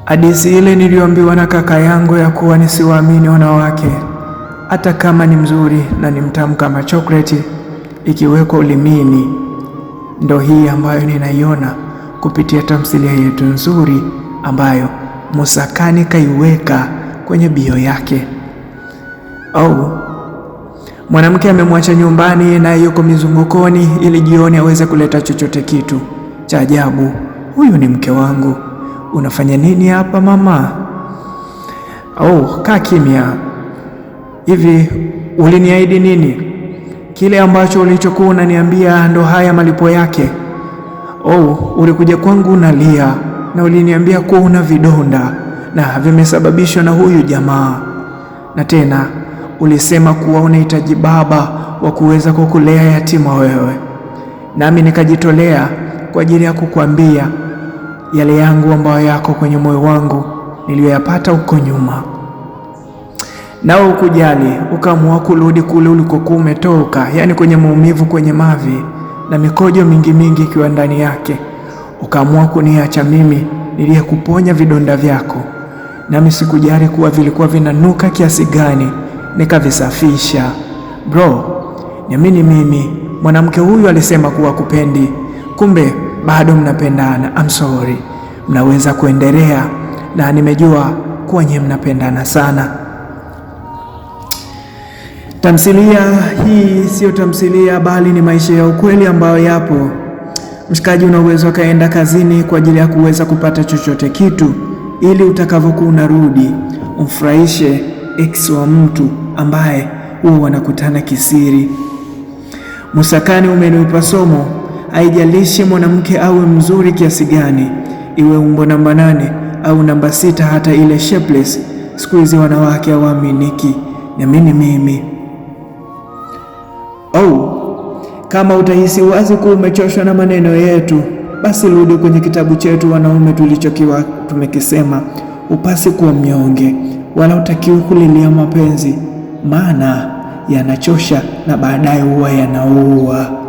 Hadithi ile niliyoambiwa na kaka yangu ya kuwa nisiwaamini wanawake, hata kama ni mzuri na ni mtamu kama chokoleti ikiwekwa ulimini, ndo hii ambayo ninaiona kupitia tamthilia yetu nzuri ambayo Musa Khan kaiweka kwenye bio yake. Mwanamke amemwacha nyumbani na yuko mizungukoni ili jioni aweze kuleta chochote kitu cha ajabu. Huyu ni mke wangu. Unafanya nini hapa mama? Kaa kimya. Hivi uliniahidi nini? Kile ambacho ulichokuwa unaniambia ndo haya malipo yake? Ulikuja kwangu unalia na uliniambia kuwa una vidonda na vimesababishwa na huyu jamaa, na tena ulisema kuwa unahitaji baba wa kuweza kukulea yatima wewe, nami nikajitolea kwa ajili ya kukuambia yale yangu ambayo yako kwenye moyo wangu niliyoyapata huko nyuma. Nao ukujali, ukaamua kurudi kule ulikokuwa umetoka, yaani kwenye maumivu, kwenye mavi na mikojo mingi ikiwa ndani yake. Ukaamua kuniacha mimi niliyekuponya vidonda vyako, nami sikujali kuwa vilikuwa vinanuka kiasi gani, nikavisafisha. Bro, niamini mimi, mwanamke huyu alisema kuwa kupendi, kumbe bado mnapendana. I'm sorry. Mnaweza kuendelea na nimejua kuwa nyinyi mnapendana sana. Tamthilia hii sio tamthilia bali ni maisha ya ukweli ambayo yapo. Mshikaji, unaweza kaenda kazini kwa ajili ya kuweza kupata chochote kitu ili utakavyokuwa unarudi umfurahishe ex wa mtu ambaye huwa wanakutana kisiri. Musa Khan umenipa somo. Haijalishi mwanamke awe mzuri kiasi gani, iwe umbo namba 8 au namba 6, hata ile shapeless, siku hizi wanawake hawaaminiki. Niamini mimi. Kama utahisi wazi kuwa umechoshwa na maneno yetu, basi rudi kwenye kitabu chetu wanaume tulichokiwa tumekisema. Upasi kuwa mnyonge, wala utakiwi kulilia mapenzi, maana yanachosha na baadaye huwa yanaua.